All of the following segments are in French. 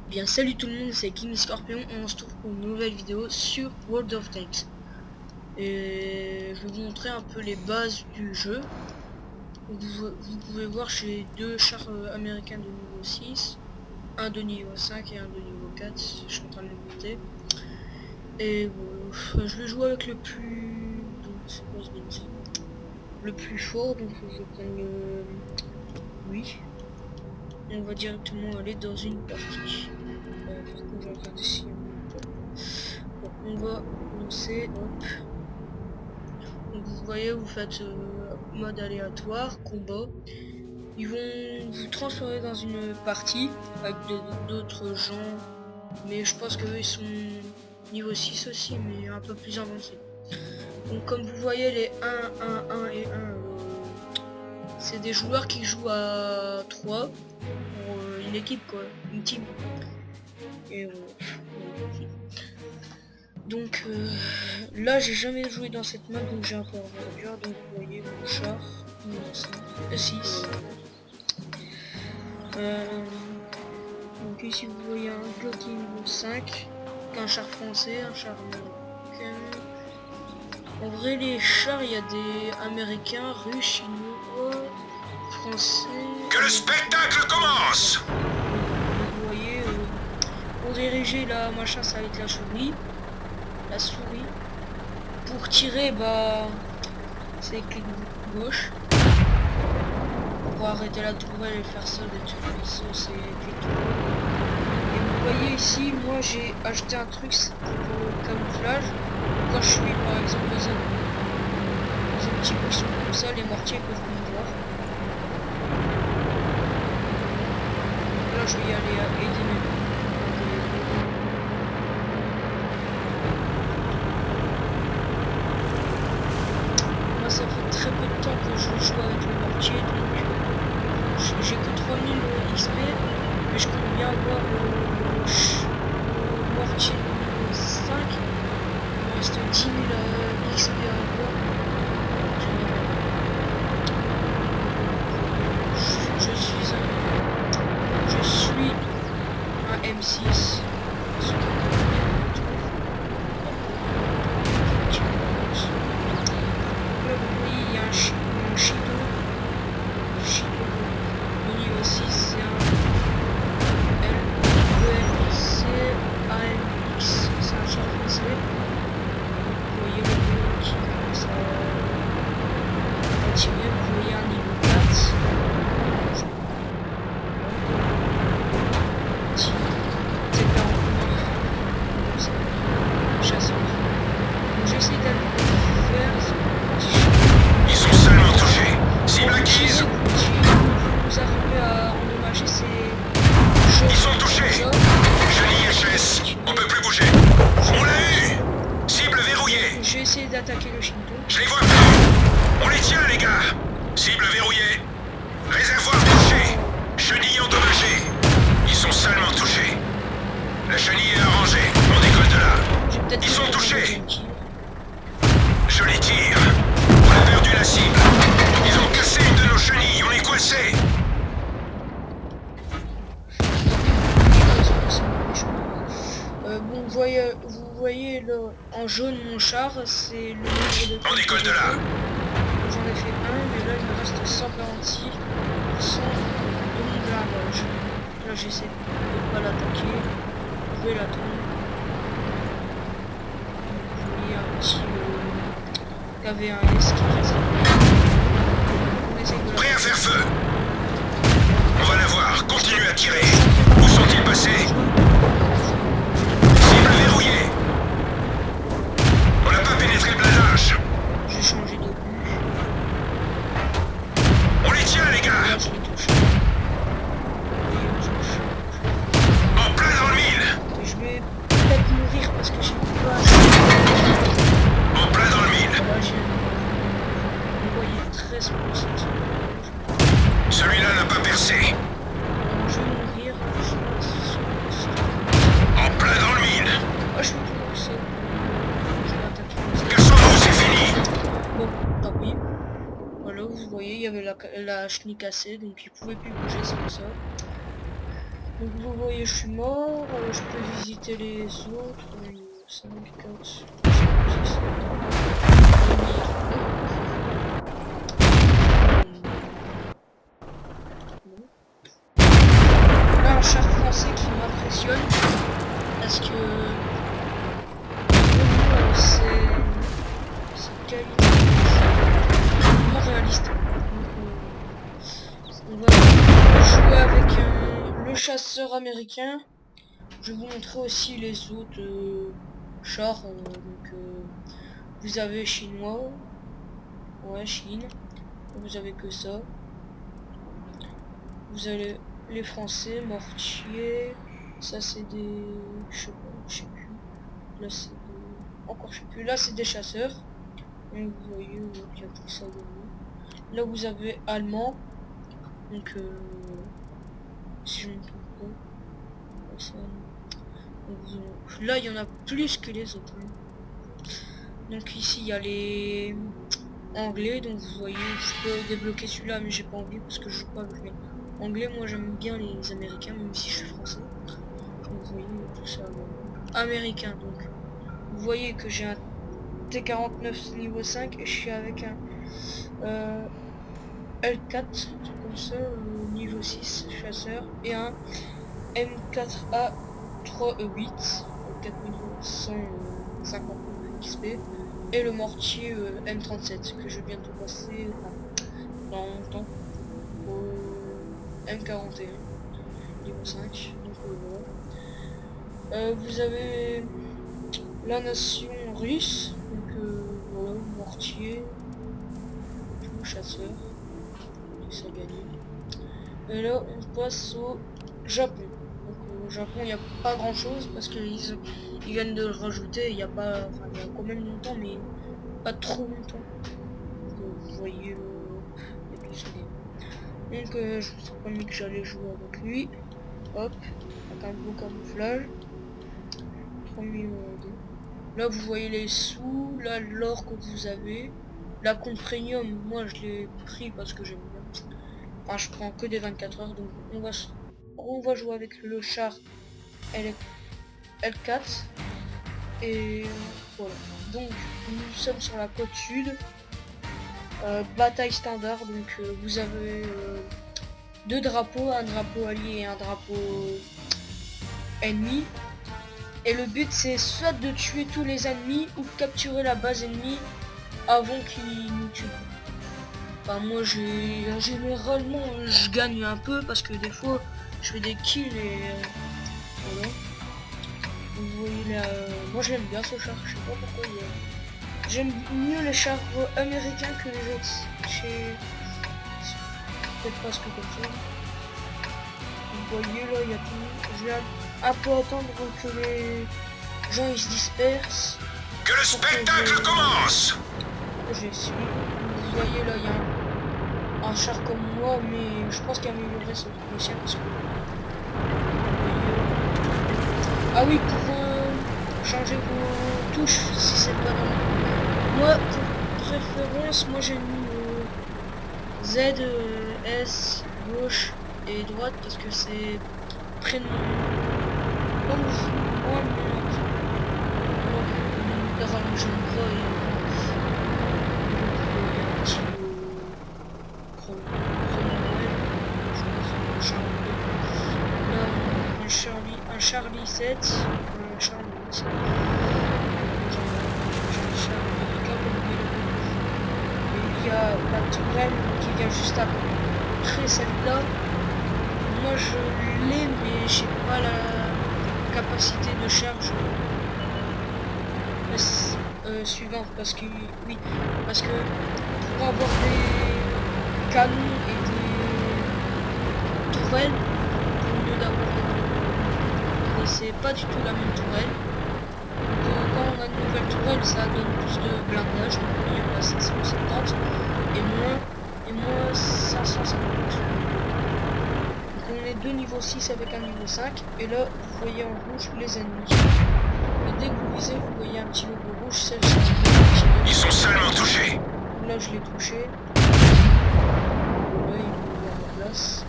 Bien salut tout le monde, c'est King Scorpion et on se trouve pour une nouvelle vidéo sur World of Tanks. Et je vais vous montrer un peu les bases du jeu. Vous pouvez voir j'ai deux chars américains de niveau 6, un de niveau 5 et un de niveau 4, je suis en train de les monter. Et je vais jouer avec le plus... Donc c'est quoi ce bêtise, le plus fort, donc je vais prendre le... Oui. On va directement aller dans une partie. Par contre, je vais regarder si bon, on va lancer, hop. Donc vous voyez, vous faites mode aléatoire, combat. Ils vont vous transférer dans une partie avec d'autres gens, mais je pense qu'eux ils sont niveau 6 aussi, mais un peu plus avancés. Donc comme vous voyez, les 1, 1, 1 et 1, c'est des joueurs qui jouent à 3 pour une équipe, quoi, une team. Et donc là j'ai jamais joué dans cette map, donc j'ai un peu envergure. Donc vous voyez mon char niveau 6. Donc ici vous voyez un Glock niveau 5, un char français, un char américain. En vrai les chars, il y a des américains, russes, chinois, français. Que le spectacle commence! Vous voyez, pour diriger la machin ça va être la souris. Pour tirer, bah c'est clic gauche. Pour arrêter la tourelle et faire ça, c'est clic droit. Et vous voyez ici, moi j'ai acheté un truc pour le camouflage. Quand je suis par exemple dans un petit poisson comme ça, les mortiers peuvent me voir. Donc là je vais y aller à aider mes... Ça fait très peu de temps que je joue avec le mortier, donc j'ai que 3000 XP, mais je compte bien avoir le mortier niveau 5. Il me reste 10 000 XP à avoir. Je suis un M6. Il y a un Shido. Le niveau 6, c'est un LEMC AMX. C'est un char français. Vous voyez le bleu qui commence à tirer. Vous voyez un niveau 4. Chasseur. J'essaie d'aller faire... Ils sont seulement touchés. Cible acquise. Vous arrivez à endommager ces choses. Ils sont touchés. Chenille HS. On peut plus bouger. On l'a eu. Cible verrouillée. Je vais essayer d'attaquer le Shinto. Je les vois plus. On les tient, les gars. Cible verrouillée. Réservoir touché. Chenille endommagée. Ils sont seulement touchés. La chenille est arrangée. On décolle de là. Ils sont touchés. Je les tire. On a perdu la cible. Ils ont cassé une de nos chenilles. On est coincés. Bon, vous voyez le, en jaune mon char, c'est le nombre de... On décolle de là. J'en ai fait un, mais là il me reste 146% de mon blindage. Là j'essaie de pas l'attaquer. Je vais l'attendre. Vous voyez un petit KV1S qui reste. On essaie de Prêt à faire feu. On va la voir. Continuez à tirer. Où sont-ils passés? Cible verrouillée. On n'a pas pénétré le blindage. J'ai changé de but. On les tient, les Là gars. je l'ai touché. En plein dans le mille. Je vais peut-être mourir parce que j'ai pas... En plein dans le mille. Là j'ai... Vous voyez 13%. Celui-là n'a pas percé. Je vais mourir. En plein dans le mille. Ah, je peux plus ça. Je vais attaquer. Cassons-nous, c'est fini. Bon, tant pis. Voilà, vous voyez, il y avait la chenille cassée, donc il pouvait plus bouger, c'est pour ça. Donc vous voyez, je suis mort. Je peux visiter les autres. 5, 4, 5, 6, là, un char français qui m'impressionne parce que c'est qualité vraiment réaliste. Donc, on va jouer avec le chasseur américain. Je vais vous montrer aussi les autres chars. Vous avez chinois, ouais, Chine. Vous avez que ça. Vous avez les français, mortier. Ça c'est des, je sais pas, je sais plus. Là c'est des, encore je sais plus. Là c'est des chasseurs. Et vous voyez, il y a tout ça dedans. Là vous avez allemand. Donc si je ne me trompe pas. Ouais, c'est allemand. Donc, là il y en a plus que les autres. Donc ici il y a les anglais, donc vous voyez, je peux débloquer celui-là, mais j'ai pas envie parce que je joue pas avec les anglais. Moi j'aime bien les américains, même si je suis français. Donc vous voyez tout ça américain. Donc vous voyez que j'ai un T49 niveau 5 et je suis avec un L4 comme ça, niveau 6 chasseur, et un M4A 3E8 4150 XP, et le mortier M37 que je viens de passer dans longtemps au M41 niveau 5. Donc voilà. Vous avez la nation russe, donc voilà, mortier, tout chasseur, ça gagné. Et là on passe au Japon. Donc au Japon il n'y a pas grand chose parce qu'ils viennent de le rajouter, il n'y a pas, enfin il y a quand même longtemps mais pas trop longtemps. Donc, vous voyez il y a tout ça. Donc je vous ai promis que j'allais jouer avec lui. Hop, avec un beau camouflage. Premier là vous voyez les sous, là l'or que vous avez. La Comprenium, moi je l'ai pris parce que j'aime bien. Enfin je prends que des 24 heures, donc on va jouer avec le char L4. Et voilà. Donc nous sommes sur la côte sud. Bataille standard, donc vous avez deux drapeaux, un drapeau allié et un drapeau ennemi. Et le but c'est soit de tuer tous les ennemis ou de capturer la base ennemie avant qu'ils nous tuent. Enfin moi généralement je gagne un peu parce que des fois je fais des kills et voilà. Vous voyez là, moi j'aime bien ce char, je sais pas pourquoi j'aime mieux les chars américains que les autres. C'est presque comme ça. Vous voyez là il y a tout. Je vais un peu attendre que les gens ils se dispersent. Que le spectacle commence. J'ai suivi. Vous voyez là il y a un char comme moi, mais je pense qu'il y a amélioré son sien parce que. Ah oui, pour changer vos touches si c'est pas normal. Moi pour préférence, moi j'ai mis Z, S, gauche et droite parce que c'est près de mon rallonger mon bras et un petit un Charlie 7, un Charlie 8. Il y a la tourelle qui vient juste après celle-là. Moi je l'ai mais j'ai pas la capacité de charge suivante parce que oui, parce que pour avoir des canons et des tourelles, au lieu d'avoir c'est pas du tout la même tourelle. Donc, quand on a une nouvelle tourelle, ça donne plus de blindage, donc il y en a 750 et moins 550. Donc on est deux niveaux 6 avec un niveau 5 et là vous voyez en rouge les ennemis. Et dès que vous visez, vous voyez un petit logo rouge, celle-ci. Ils sont seulement touchés. Là je l'ai touché. Là il est à la place.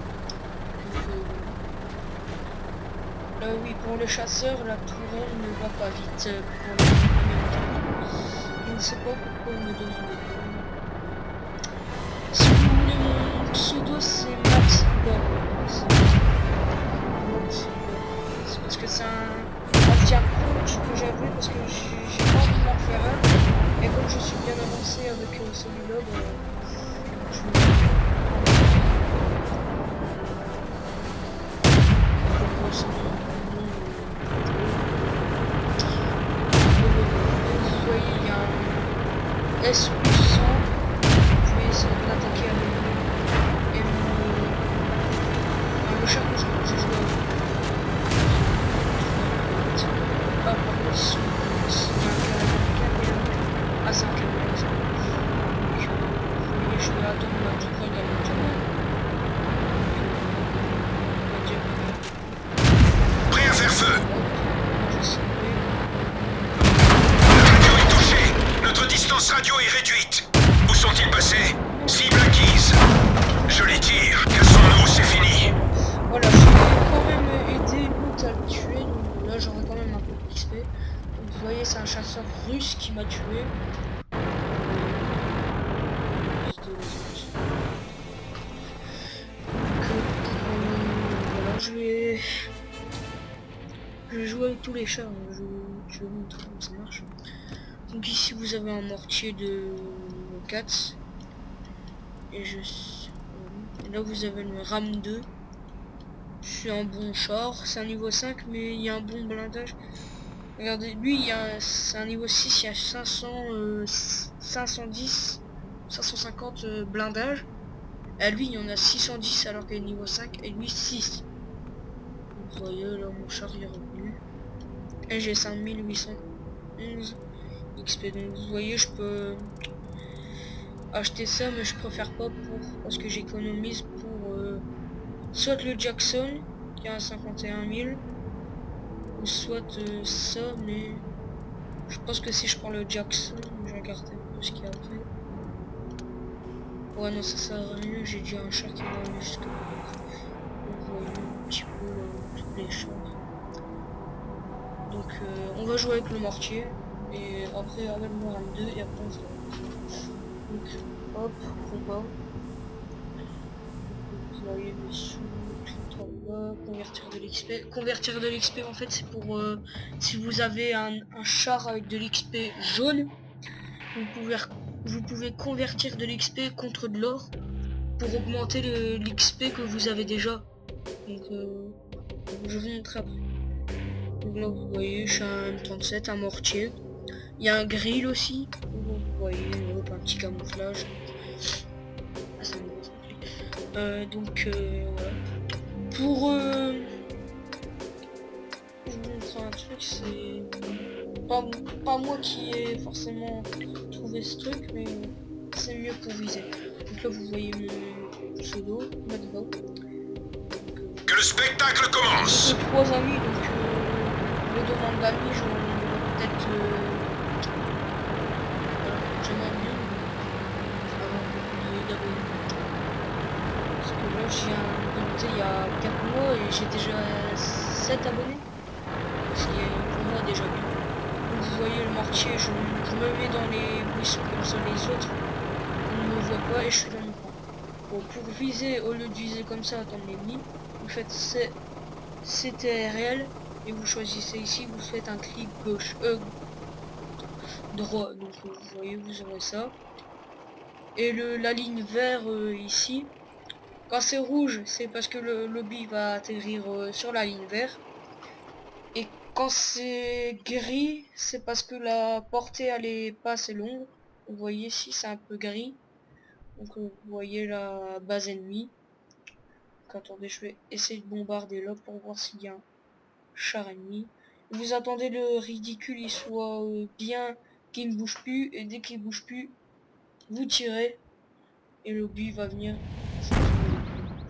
Pour le chasseur, la tourelle ne va pas vite. Pour le américain. Je ne sais pas pourquoi on me demande. Si vous voulez, mon pseudo c'est Max Bob. C'est parce que c'est un ancien coach que j'avais parce que j'ai pas envie d'en faire un. Et comme je suis bien avancé avec celui-là, je vous voyez, il y a un S puissant. Vous pouvez essayer de l'attaquer avec lui. Et le chat que j'ai joué avec. Ah, par contre, c'est un canadien. Ah, c'est un canadien. Donc, vous voyez, je vais attendre la tourelle à l'intérieur. Prêt à faire feu. Je sais La radio est touchée. Notre distance radio est réduite. Où sont-ils passés? Cible acquise. Je les tire. Cassons-nous, c'est fini. voilà, je vais quand même aider l'autre à le tuer, donc là j'aurai quand même un peu d'XP. Donc vous voyez, c'est un chasseur russe qui m'a tué. Voilà, je vais jouer avec tous les chats, hein. Je vais vous montrer comment ça marche. Donc ici vous avez un mortier de 4 et et là vous avez le RAM 2. C'est un bon char, c'est un niveau 5 mais il y a un bon blindage. Regardez, lui c'est un niveau 6, il y a 510, 550 blindage. À lui il y en a 610 alors qu'il est niveau 5 et lui 6. Vous voyez là mon char est revenu. Et j'ai 5811 XP, donc vous voyez je peux acheter ça mais je préfère pas parce que j'économise pour soit le Jackson qui a un 51 000 ou soit ça, mais je pense que si je prends le Jackson, je vais regarder un peu ce qu'il y a après. Ouais non ça sert à rien, j'ai déjà un chat qui va aller jusqu'à là. Vous voyez un petit peu tous les chats. Donc on va jouer avec le mortier et après avec le RAM 2 et après on se lance. Donc hop, combat. Vous voyez les sous, tout en bas, convertir de l'XP. Convertir de l'XP en fait c'est pour si vous avez un char avec de l'XP jaune, vous pouvez convertir de l'XP contre de l'or pour augmenter l'XP que vous avez déjà. Donc je vais vous montrer après. Donc là vous voyez je suis un M37, un mortier. Il y a un grill aussi. Vous voyez un petit camouflage. Ah, ça donc voilà. Pour je vous montre un truc, c'est pas moi qui ai forcément trouvé ce truc, mais c'est mieux pour viser. Donc là vous voyez mon pseudo, Madvo. Que le spectacle commence. J'ai 3 amis, donc le demande d'amis, je vais peut-être voilà, j'aimerais bien avoir beaucoup d'abonnés. Parce que là j'ai débuté il y a 4 mois et j'ai déjà 7 abonnés. Ce qui est pour moi déjà bien. Donc vous voyez le mortier, je me mets dans les buissons comme ça, les autres on ne me voit pas et je suis dans mon coin. Bon, pour viser, au lieu de viser comme ça dans l'ennemi, vous faites CTRL et vous choisissez ici, vous faites un clic gauche, droit, donc vous voyez, vous aurez ça. Et la ligne vert ici, quand c'est rouge, c'est parce que le lobby va atterrir sur la ligne vert. Et quand c'est gris, c'est parce que la portée elle est pas assez longue. Vous voyez ici, c'est un peu gris. Donc vous voyez la base ennemie. Donc, attendez, je vais essayer de bombarder là pour voir s'il y a un char ennemi. Vous attendez le ridicule, il soit bien, qu'il ne bouge plus. Et dès qu'il bouge plus, vous tirez. Et le but va venir.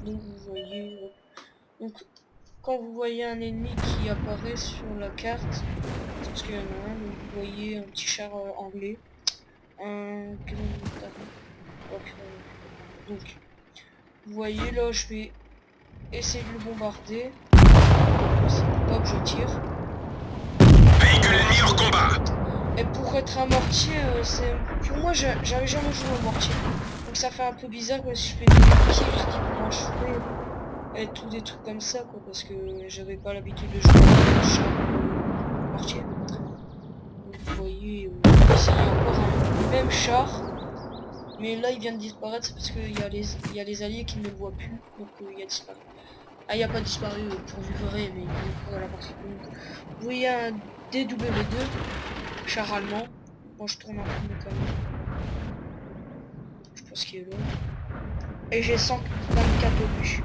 Donc vous voyez. Donc quand vous voyez un ennemi qui apparaît sur la carte, parce qu'il y en a un, donc vous voyez un petit char anglais. Un donc vous voyez là je vais essayer de le bombarder. Hop, je tire. Véhicule ennemi hors combat. Et pour être un mortier, c'est... Pour moi, j'avais jamais joué au mortier. Donc ça fait un peu bizarre quand je fais des kills, je dis comment je fais. Et tout des trucs comme ça, quoi. Parce que j'avais pas l'habitude de jouer au char mortier. Donc, vous voyez, ici, il y a encore un même char. Mais là, il vient de disparaître, c'est parce qu'il y a les alliés qui ne le voient plus. Donc, il a disparu. Ah, il n'y a pas disparu pour vivre, mais il est encore dans la partie. Donc, vous voyez un DW2, char allemand. Moi, je tourne un peu le camion. Je pense qu'il est là. Et j'ai 124 obus.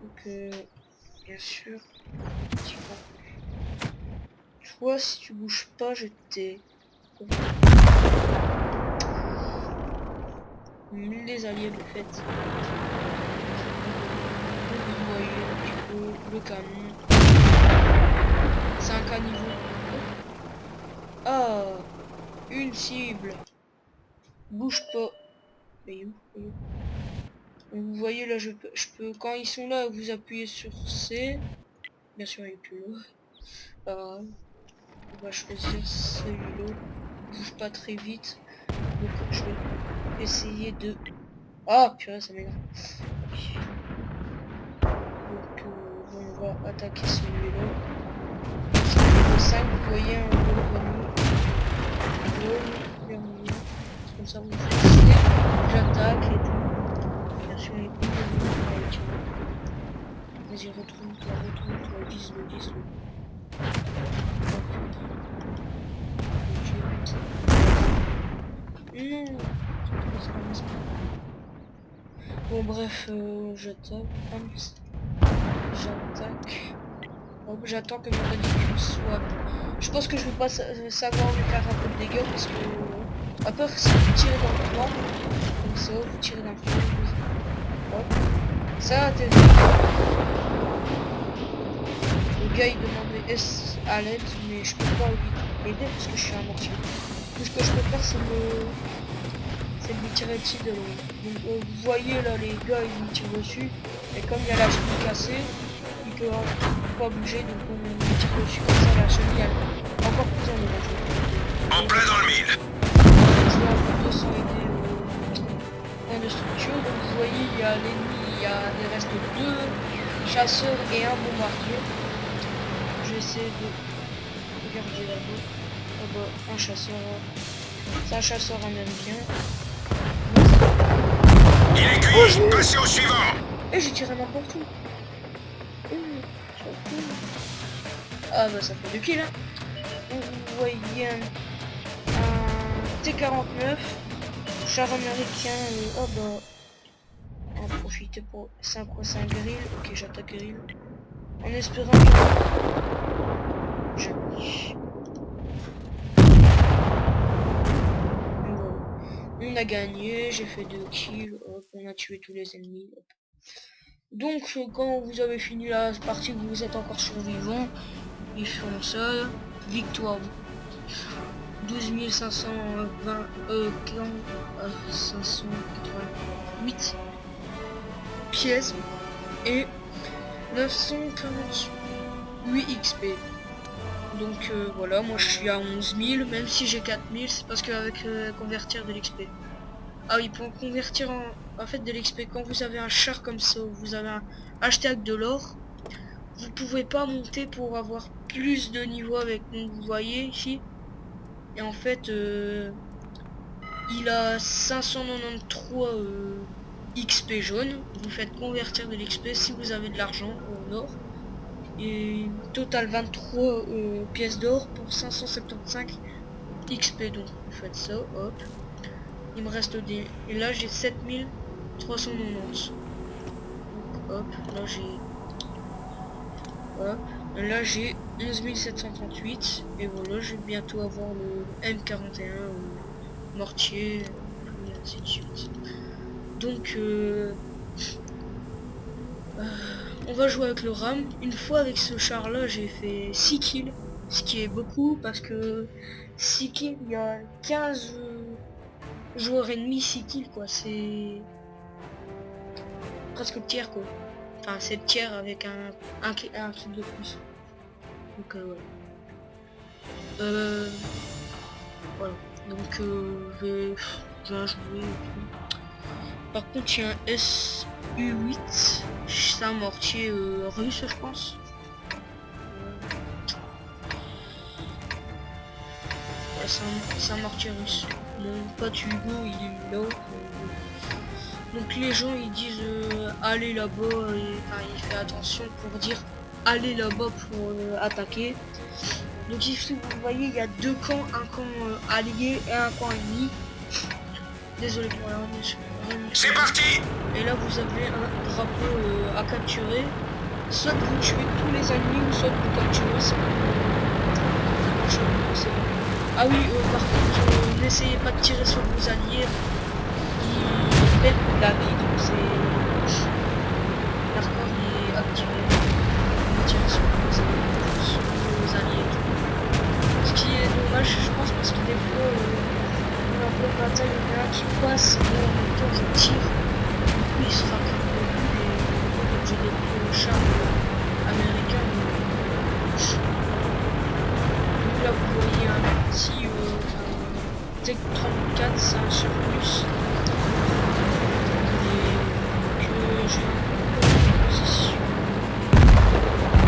Donc, bien sûr, petit coup. Toi, si tu bouges pas, je t'ai... Les alliés le fait. Vous voyez un petit peu le canon. C'est un caniveau. Ah, une cible. Bouge pas. Mais où? Vous voyez là, je peux, quand ils sont là, vous appuyez sur C. Bien sûr, il est plus là. Pas grave. On va choisir celui-là. Bouge pas très vite. Donc je vais essayer de... Ah, purée, ça m'énerve. Donc bon, on va attaquer celui-là. Le 5, vous voyez un peu le comme ça vous faites. J'attaque et tout. Bien sûr, les coups de vas-y, retrouve-toi, vise-le. Non, bon bref, j'attaque. Hop, j'attends que mon ridicule soit... Je pense que je vais pas savoir lui faire un peu de dégâts parce que... À part si vous tirez dans le flanc, comme ça, vous tirez dans le flanc, hop. Ça, t'es... Le gars il demandait S à l'aide, mais je peux pas l'aider parce que je suis un mortier. Tout ce que je peux faire c'est de lui tirer dessus de loin. Donc vous voyez là les gars ils me tirent dessus, et comme il y a la cheville cassée, il peut pas bouger, donc on lui tire dessus comme ça, la cheville elle est encore plus en danger. En plein dans le mille. Je vais un peu sans aider point de structure, donc vous voyez il y a l'ennemi, il reste 2 chasseurs et un bombardier. Je vais essayer de regarder là-bas. Oh bah, un chasseur. C'est un chasseur américain. Il est cuit, passez au suivant. Et j'ai tiré n'importe où. Ah bah ça fait 2 kills hein. Vous voyez un T-49. Char américain. Oh bah. En profiter pour 5 ou 5 grilles. Ok, j'attaque grill. En espérant que... On a gagné, j'ai fait 2 kills, hop, on a tué tous les ennemis. Hop. Donc quand vous avez fini la partie, vous êtes encore survivant, ils font ça, victoire 12 520 588 pièces et 948 XP. Donc voilà, moi je suis à 11 000, même si j'ai 4 000, c'est parce qu'avec convertir de l'XP. Ah oui, pour convertir en fait de l'XP, quand vous avez un char comme ça, vous avez acheté avec de l'or, vous pouvez pas monter pour avoir plus de niveau avec. Donc vous voyez ici, et en fait il a 593 XP jaune. Vous faites convertir de l'XP si vous avez de l'argent en or. Et total 23 pièces d'or pour 575 XP. Donc vous faites ça, hop. Il me reste des... Et là j'ai 7390. Donc hop, là j'ai... Hop. Là j'ai 11 738. Et voilà, je vais bientôt avoir le M41 mortier, et ainsi de suite. Donc on va jouer avec le RAM. Une fois avec ce char là j'ai fait 6 kills, ce qui est beaucoup parce que 6 kills, il y a 15 joueurs ennemis, 6 kills quoi, c'est presque le tiers quoi. Enfin c'est le tiers avec un kill de plus. Donc ouais. Voilà. Donc je vais jouer et tout. Par contre il y a un SU-8, c'est un mortier russe je pense. Ouais, c'est un mortier russe. Mon pote Hugo il est là. Donc les gens ils disent allez là-bas, enfin il fait attention pour dire allez là-bas pour attaquer. Donc ici vous voyez il y a deux camps, un camp allié et un camp ennemi. Désolé pour la remise. C'est parti! Et là vous avez un drapeau à capturer. Soit vous tuez tous les ennemis ou soit vous capturez ça. Ah oui, par contre n'essayez pas de tirer sur vos alliés. Ils perdent la vie, donc c'est... L'arcor est activé. Vous tirez sur vos alliés et tout. Ce qui est dommage je pense parce que des fois dans la bataille il y en a qui passe et en même temps je tire. Du coup il sera plus et comme j'ai des chars américains. Donc là vous voyez un petit Tech 34, c'est un surplus. Et que j'ai une position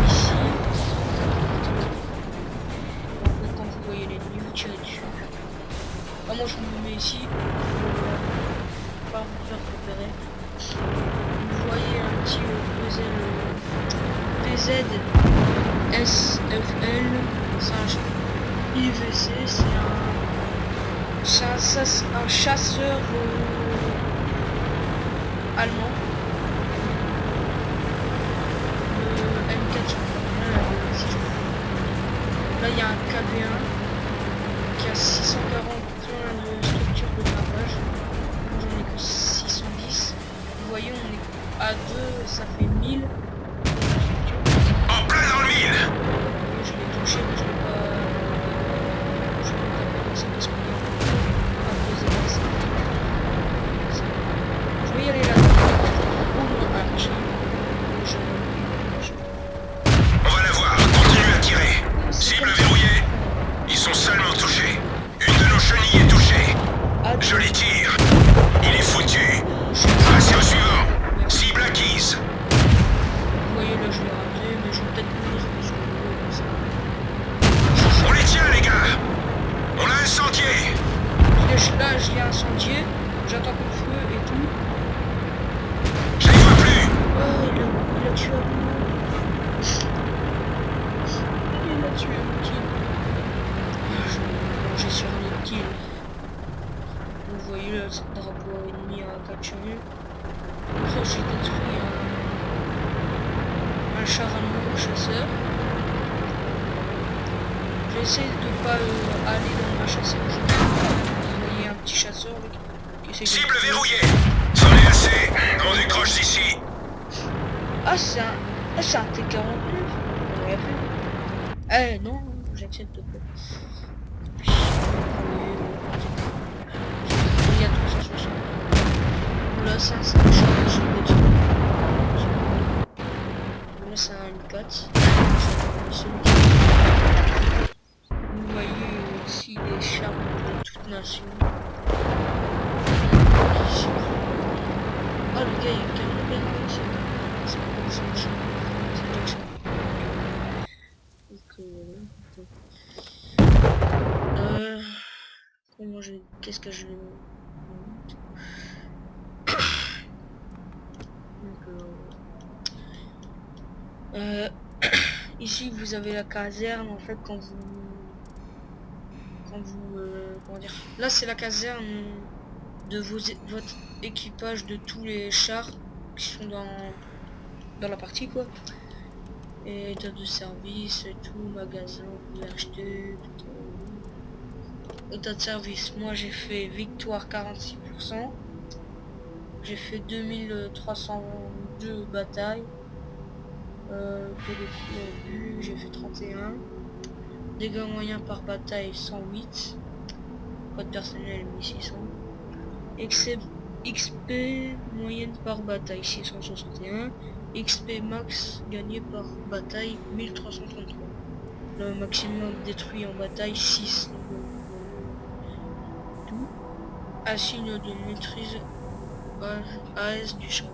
ici. Quand vous voyez l'ennemi, vous tirez dessus. Ah, moi je me mets ici pour pas vous faire repérer. Vous voyez un petit PZSFL, c'est un IVC, c'est un chasseur allemand. Le M4, là il y a un KB1 qui a 640 points de structure de frappage. J'en ai que 610. Vous voyez, on est à 2, ça fait 1000. En plein dans le mille! Je l'ai touché, mais je l'ai pas. Je l'ai pas commencé parce qu'on est à poser là. Je vais y aller là. On va la voir, continue à tirer. Cible verrouillée. Ils sont seulement touchés. Une de nos chenilles est touchée. Je les tire. Il est foutu. Passez au suivant. Cible acquise. Vous voyez là, je l'ai raté, mais je vais peut-être mourir parce que On les tient, les gars. On a incendié. là, je l'ai incendié. J'attends le feu et tout. Je les vois plus. Oh, il a tué un Il a tué un kill. J'ai sur les kills. Vous voyez là, ce drapeau ennemi à capturer. Après, j'ai détruit un char allemand chasseur. J'essaie de pas aller dans ma chasse. Vous voyez un petit chasseur là, qui essaie de... Cible verrouillée. C'en est assez. On décroche d'ici. Ah, c'est un T49. On l'a fait. Eh non, j'accepte pas. Il y a 360. Là, c'est un char, je vais dire. Là, c'est un M4. Vous voyez ici des chars de toute nation. Oh, le gars, il y a une caméra ici. C'est pas comme ça, c'est comme ça. Comment je... Qu'est-ce que je... Donc, ici vous avez la caserne en fait quand vous comment dire, là c'est la caserne de votre équipage de tous les chars qui sont dans la partie quoi, et état de service et tout, magasin, vous pouvez acheter tout, état de service. Moi j'ai fait victoire 46%, j'ai fait 2302 batailles. J'ai fait 31. Dégâts moyens par bataille 108. Code personnel 1600. XP moyenne par bataille 661. XP max gagné par bataille 1333. Le maximum détruit en bataille 6. Tout. Assigne de maîtrise AS du champ.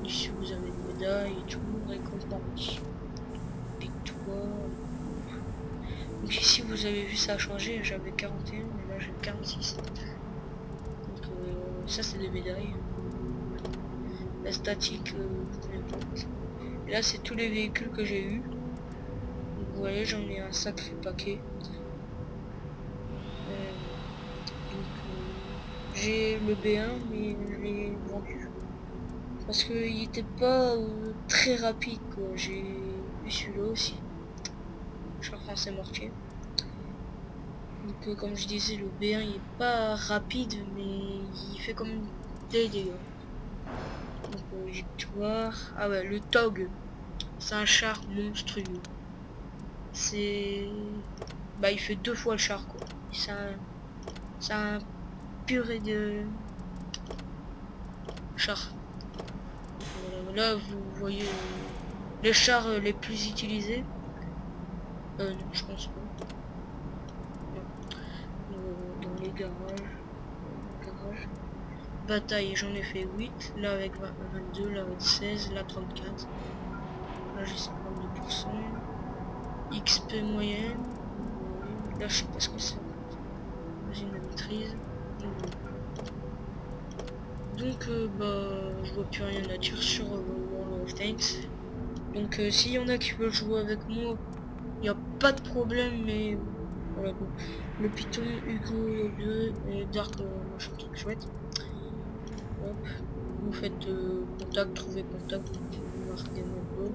Ici vous avez une médaille et tout, récompense, victoire. Donc ici vous avez vu ça a changé, j'avais 41 mais là j'ai 46. Donc ça c'est des médailles. La statique, et là c'est tous les véhicules que j'ai eu. Donc vous voyez j'en ai un sacré paquet. J'ai le B1 mais je l'ai vendu. Parce qu'il était pas très rapide quoi. J'ai eu celui-là aussi. Char français mortier. Donc comme je disais le B1 il est pas rapide mais il fait comme des dégâts. Donc victoire. Ah ouais le TOG. C'est un char monstrueux. C'est. Bah il fait 2 fois le char quoi. C'est un purée de char. Là vous voyez les chars les plus utilisés. Non, je pense pas. Dans les garages. Bataille, j'en ai fait 8. Là avec 22, là avec 16, là 34. Là j'ai 52%. XP moyenne. Là je sais pas ce que c'est. J'ai une maîtrise. Donc bah je vois plus rien à dire sur World of Tanks. Donc s'il y en a qui veulent jouer avec moi, il n'y a pas de problème, mais voilà quoi. Le Python, Hugo 2 et Dark, machin truc chouette. Hop. Vous faites contact, trouver contact, marquez mon go.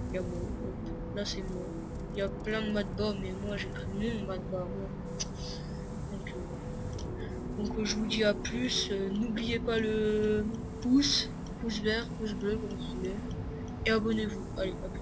Il y a moi, hop. Là c'est moi. Il y a plein de matbas, mais moi j'ai pris mon matbas. Donc je vous dis à plus, n'oubliez pas le pouce vert, pouce bleu comme vous voulez, et abonnez-vous. Allez, à plus.